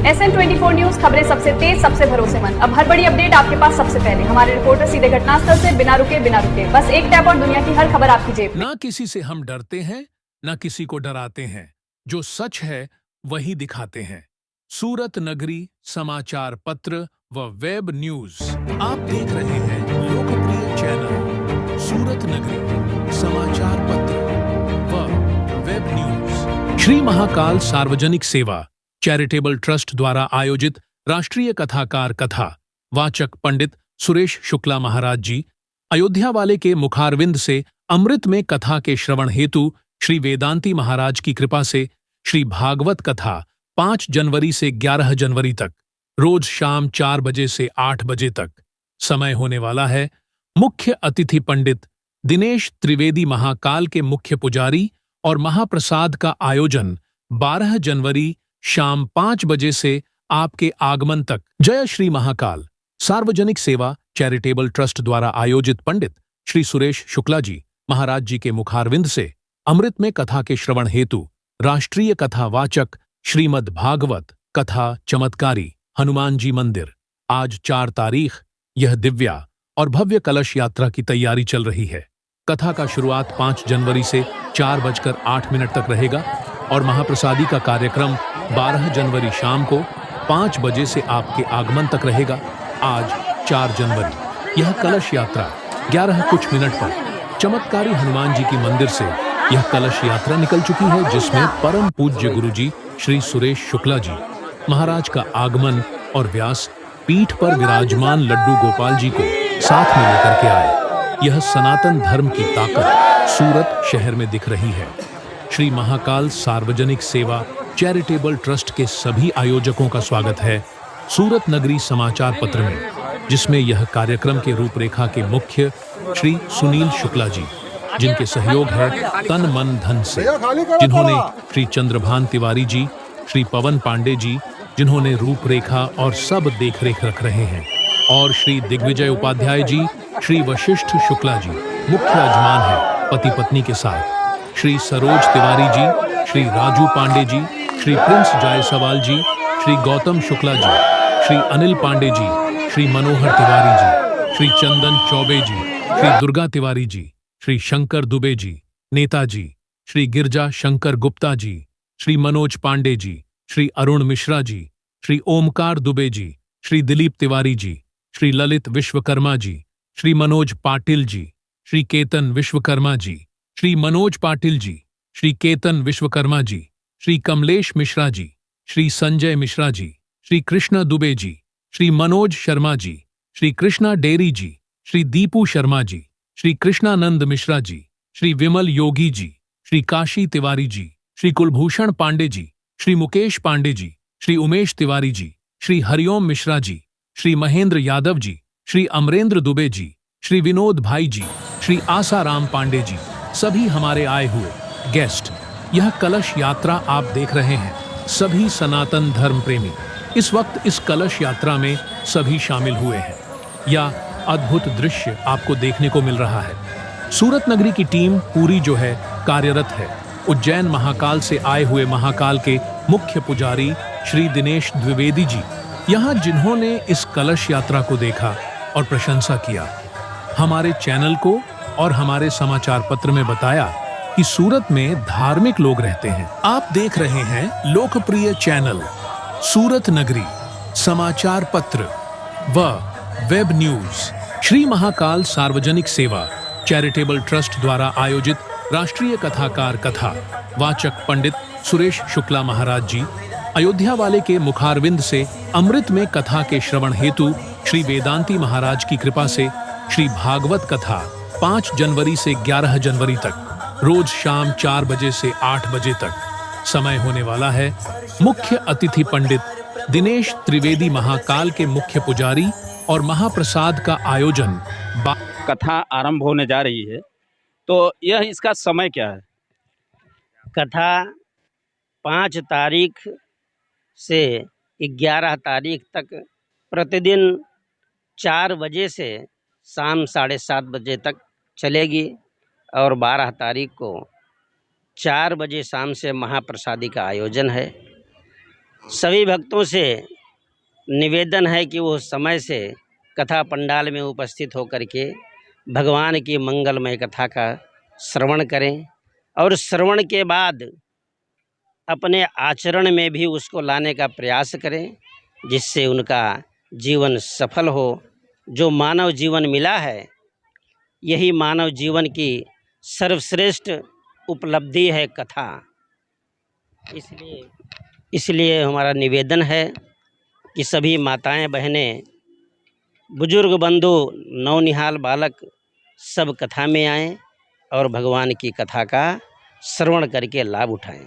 SN24 news, खबरें सबसे तेज, सबसे भरोसेमंद। अब हर बड़ी अपडेट आपके पास सबसे पहले। हमारे रिपोर्टर सीधे घटनास्थल से बिना रुके बस एक टैप और दुनिया की हर खबर आपकी जेब में। ना किसी से हम डरते हैं, ना किसी को डराते हैं। जो सच है वही दिखाते हैं। सूरत नगरी समाचार पत्र व वेब न्यूज। आप देख रहे हैं लोकप्रिय चैनल सूरत नगरी समाचार पत्र व वेब न्यूज। श्री महाकाल सार्वजनिक सेवा चैरिटेबल ट्रस्ट द्वारा आयोजित राष्ट्रीय कथाकार कथा वाचक पंडित सुरेश शुक्ला महाराज जी अयोध्या वाले के मुखारविंद से अमृत में कथा के श्रवण हेतु श्री वेदांती महाराज की कृपा से श्री भागवत कथा 5 जनवरी से 11 जनवरी तक रोज शाम 4 बजे से 8 बजे तक समय होने वाला है। मुख्य अतिथि पंडित दिनेश त्रिवेदी महाकाल के मुख्य पुजारी और महाप्रसाद का आयोजन 12 जनवरी शाम 5 बजे से आपके आगमन तक। जय श्री महाकाल सार्वजनिक सेवा चैरिटेबल ट्रस्ट द्वारा आयोजित पंडित श्री सुरेश शुक्ला जी महाराज जी के मुखारविंद से अमृत में कथा के श्रवण हेतु राष्ट्रीय कथा वाचक श्रीमद् भागवत कथा चमत्कारी हनुमान जी मंदिर आज 4 तारीख यह दिव्या और भव्य कलश यात्रा की तैयारी चल रही है। कथा का शुरुआत 5 जनवरी से 4:08 तक रहेगा और महाप्रसादी का कार्यक्रम 12 जनवरी शाम को 5 बजे से आपके आगमन तक रहेगा। आज 4 जनवरी यह कलश यात्रा 11 कुछ मिनट पर चमत्कारी हनुमान जी की मंदिर से यह कलश यात्रा निकल चुकी है, जिसमें परम पूज्य गुरुजी श्री सुरेश शुक्ला जी महाराज का आगमन और व्यास पीठ पर विराजमान लड्डू गोपाल जी को साथ में लेकर के आए। यह सनातन धर्म की ताकत सूरत शहर में दिख रही है। श्री महाकाल सार्वजनिक सेवा चैरिटेबल ट्रस्ट के सभी आयोजकों का स्वागत है सूरत नगरी समाचार पत्र में, जिसमें यह कार्यक्रम के रूपरेखा के मुख्य श्री सुनील शुक्ला जी, जिनके सहयोग है तन मन धन से, जिन्होंने श्री चंद्रभान तिवारी जी, श्री पवन पांडे जी, जिन्होंने रूपरेखा और सब देखरेख रख रहे हैं, और श्री दिग्विजय उपाध्याय जी, श्री वशिष्ठ शुक्ला जी मुख्य यजमान है पति पत्नी के साथ, श्री सरोज तिवारी जी, श्री राजू पांडे जी, श्री प्रिंस जायसवाल जी, श्री गौतम शुक्ला जी, श्री अनिल पांडे जी, श्री मनोहर तिवारी जी, श्री चंदन चौबे जी, श्री दुर्गा तिवारी जी, श्री शंकर दुबे जी, नेताजी, श्री गिरजा शंकर गुप्ता जी, श्री मनोज पांडे जी, श्री अरुण मिश्रा जी, श्री ओमकार दुबे जी, श्री दिलीप तिवारी जी, श्री ललित विश्वकर्मा जी, श्री मनोज पाटिल जी, श्री केतन विश्वकर्मा जी, श्री मनोज पाटिल जी, श्री केतन विश्वकर्मा जी, श्री कमलेश मिश्रा जी, श्री संजय मिश्रा जी, श्री कृष्णा दुबे जी, श्री मनोज शर्मा जी, श्री कृष्णा डेरी जी, श्री दीपू शर्मा जी, श्री कृष्णानंद मिश्रा जी, श्री विमल योगी जी, श्री काशी तिवारी जी, श्री कुलभूषण पांडे जी, श्री मुकेश पांडे जी, श्री उमेश तिवारी जी, श्री हरिओम मिश्रा जी, श्री महेंद्र यादव जी, श्री अमरेंद्र दुबे जी, श्री विनोद भाई जी, श्री आसाराम पांडे जी, सभी हमारे आए हुए गेस्ट। यह कलश यात्रा आप देख रहे हैं। सभी सनातन धर्म प्रेमी इस वक्त इस कलश यात्रा में सभी शामिल हुए हैं। यह अद्भुत दृश्य आपको देखने को मिल रहा है। सूरत नगरी की टीम पूरी जो है कार्यरत है। उज्जैन महाकाल से आए हुए महाकाल के मुख्य पुजारी श्री दिनेश द्विवेदी जी यहाँ, जिन्होंने इस कलश यात्रा को देखा और प्रशंसा किया, हमारे चैनल को और हमारे समाचार पत्र में बताया कि सूरत में धार्मिक लोग रहते हैं। आप देख रहे हैं लोकप्रिय चैनल सूरत नगरी समाचार पत्र व वेब न्यूज। श्री महाकाल सार्वजनिक सेवा चैरिटेबल ट्रस्ट द्वारा आयोजित राष्ट्रीय कथाकार कथा वाचक पंडित सुरेश शुक्ला महाराज जी अयोध्या वाले के मुखारविंद से अमृत में कथा के श्रवण हेतु श्री वेदांती महाराज की कृपा से श्री भागवत कथा 5 जनवरी से 11 जनवरी तक रोज शाम 4 बजे से 8 बजे तक समय होने वाला है। मुख्य अतिथि पंडित दिनेश त्रिवेदी महाकाल के मुख्य पुजारी और महाप्रसाद का आयोजन कथा आरंभ होने जा रही है, तो यह इसका समय क्या है? कथा 5 तारीख से 11 तारीख तक प्रतिदिन 4 बजे से शाम 7:30 बजे तक चलेगी और 12 तारीख को 4 बजे शाम से महाप्रसादी का आयोजन है। सभी भक्तों से निवेदन है कि वो समय से कथा पंडाल में उपस्थित होकर के भगवान की मंगलमय कथा का श्रवण करें और श्रवण के बाद अपने आचरण में भी उसको लाने का प्रयास करें, जिससे उनका जीवन सफल हो। जो मानव जीवन मिला है, यही मानव जीवन की सर्वश्रेष्ठ उपलब्धि है कथा। इसलिए हमारा निवेदन है कि सभी माताएं, बहनें, बुजुर्ग बंधु, नौनिहाल बालक सब कथा में आएं और भगवान की कथा का श्रवण करके लाभ उठाएं।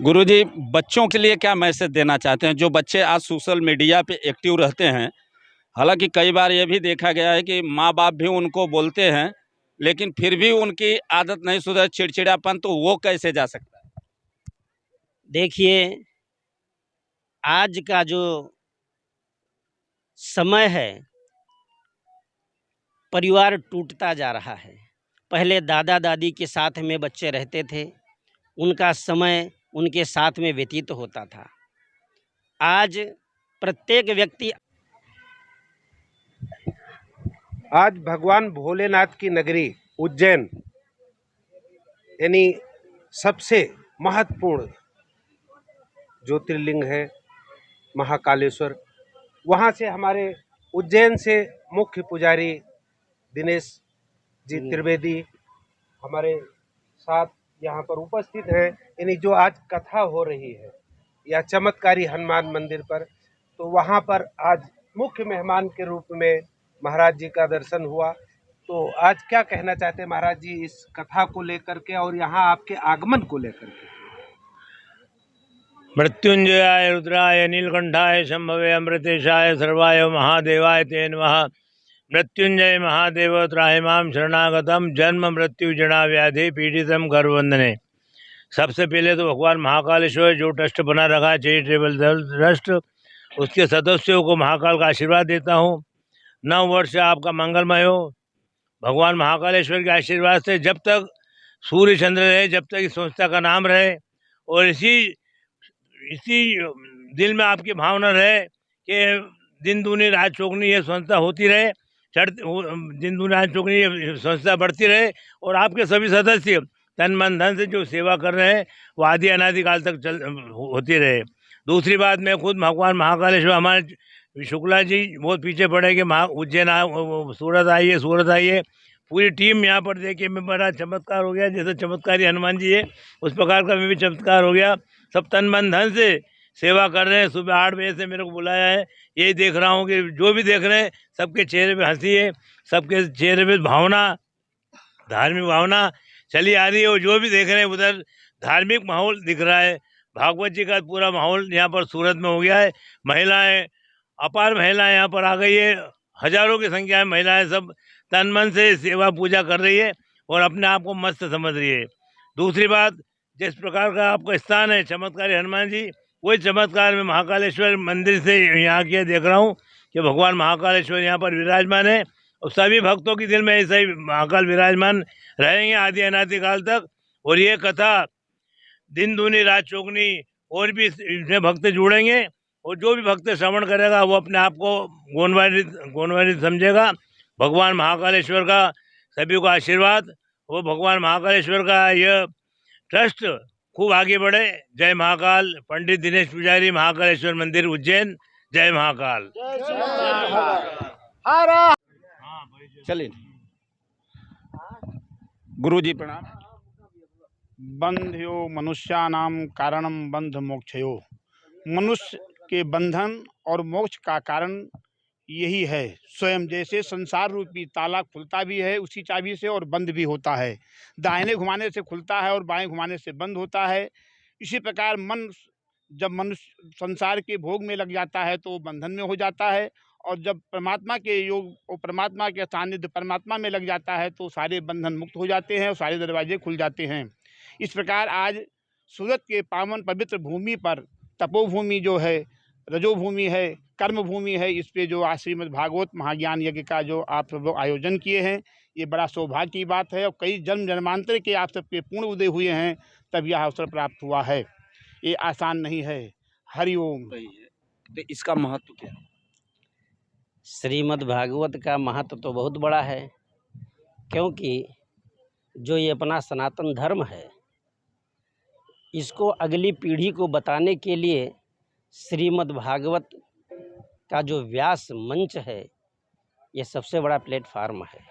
गुरुजी, बच्चों के लिए क्या मैसेज देना चाहते हैं? जो बच्चे आज सोशल मीडिया पे एक्टिव रहते हैं, हालांकि कई बार ये भी देखा गया है कि माँ बाप भी उनको बोलते हैं, लेकिन फिर भी उनकी आदत नहीं सुधर, चिड़चिड़ापन, तो वो कैसे जा सकता है? देखिए, आज का जो समय है, परिवार टूटता जा रहा है। पहले दादा दादी के साथ में बच्चे रहते थे, उनका समय उनके साथ में व्यतीत होता था। आज प्रत्येक व्यक्ति, आज भगवान भोलेनाथ की नगरी उज्जैन यानी सबसे महत्वपूर्ण ज्योतिर्लिंग है महाकालेश्वर। वहाँ से हमारे उज्जैन से मुख्य पुजारी दिनेश जी त्रिवेदी हमारे साथ यहाँ पर उपस्थित हैं। यानी जो आज कथा हो रही है या चमत्कारी हनुमान मंदिर पर, तो वहाँ पर आज मुख्य मेहमान के रूप में महाराज जी का दर्शन हुआ। तो आज क्या कहना चाहते हैं महाराज जी इस कथा को लेकर के और यहाँ आपके आगमन को लेकर के? मृत्युंजयाय रुद्राय नीलकंठाय शंभवे अमृतेशाय सर्वाय महादेवाय ते नमः। मृत्युंजय महादेव त्राहिमाम शरणागतम जन्म मृत्यु जड़ा व्याधि पीड़ितम गर्ववंदने। सबसे पहले तो भगवान महाकालेश्वर जो ट्रस्ट बना रखा है, चैरिटेबल ट्रस्ट, उसके सदस्यों को महाकाल का आशीर्वाद देता हूँ। 9 वर्ष आपका मंगलमय हो। भगवान महाकालेश्वर के आशीर्वाद से जब तक सूर्य चंद्र रहे, जब तक इस संस्था का नाम रहे और इसी दिल में आपकी भावना रहे कि दिन दूनी रात चौगनी ये संस्था होती रहे, दिन दूनी रात चौगनी ये संस्था बढ़ती रहे और आपके सभी सदस्य तन मन धन से जो सेवा कर रहे हैं वो आदि अनादि काल तक होती रहे। दूसरी बात, मैं खुद भगवान महाकालेश्वर, हमारे शुक्ला जी बहुत पीछे पड़े कि उज्जैन सूरत आइए। पूरी टीम यहाँ पर देखिए, मैं बड़ा चमत्कार हो गया। जैसे चमत्कारी हनुमान जी है, उस प्रकार का मैं भी चमत्कार हो गया। सब तन मन धन से सेवा कर रहे हैं। सुबह 8 बजे से मेरे को बुलाया है। यही देख रहा हूँ कि जो भी देख रहे हैं सबके चेहरे पे हंसी है, सबके चेहरे पे भावना, धार्मिक भावना चली आ रही है। और जो भी देख रहे हैं उधर धार्मिक माहौल दिख रहा है। भागवत जी का पूरा माहौल यहाँ पर सूरत में हो गया है। महिलाएं, अपार महिलाएं यहाँ पर आ गई है। हजारों की संख्या में महिलाएं सब तन मन से सेवा पूजा कर रही है और अपने आप को मस्त समझ रही है। दूसरी बात, जिस प्रकार का आपका स्थान है चमत्कारी हनुमान जी, वही चमत्कार में महाकालेश्वर मंदिर से यहाँ के देख रहा हूँ कि भगवान महाकालेश्वर यहाँ पर विराजमान है और सभी भक्तों के दिल में ऐसा ही महाकाल विराजमान रहेंगे आदि अनादि काल तक। और ये कथा दिन दूनी रात चौगनी और भी इसमें भक्त जुड़ेंगे और जो भी भक्त श्रवण करेगा वो अपने आप को गुणवान्वित समझेगा। भगवान महाकालेश्वर का सभी को आशीर्वाद, वो भगवान महाकालेश्वर का यह ट्रस्ट खूब आगे बढ़े। जय महाकाल। पंडित दिनेश पुजारी, महाकालेश्वर मंदिर, उज्जैन। जय महाकाल। चलिए गुरुजी प्रणाम। बंध्यो मनुष्यानाम कारणम बंध मोक्षयो। मनुष्य के बंधन और मोक्ष का कारण यही है। स्वयं जैसे संसार रूपी ताला खुलता भी है उसी चाबी से और बंद भी होता है। दाहिने घुमाने से खुलता है और बाएं घुमाने से बंद होता है। इसी प्रकार मन जब मनुष्य संसार के भोग में लग जाता है तो बंधन में हो जाता है, और जब परमात्मा के योग और परमात्मा के सानिध्य परमात्मा में लग जाता है तो सारे बंधन मुक्त हो जाते हैं और सारे दरवाजे खुल जाते हैं। इस प्रकार आज सूरत के पावन पवित्र भूमि पर तपोभूमि जो है, रजोभूमि है, कर्म भूमि है, इस पे जो आज श्रीमद् भागवत महाज्ञान यज्ञ का जो आप सब लोग आयोजन किए हैं, ये बड़ा सौभाग्य की बात है। और कई जन्म जन्मांतर के आप सबके पूर्ण उदय हुए हैं तब यह अवसर प्राप्त हुआ है। ये आसान नहीं है। हरिओम। रही है, तो इसका महत्व क्या है? श्रीमद् भागवत का महत्व तो बहुत बड़ा है, क्योंकि जो ये अपना सनातन धर्म है, इसको अगली पीढ़ी को बताने के लिए श्रीमद् भागवत का जो व्यास मंच है, ये सबसे बड़ा प्लेटफार्म है।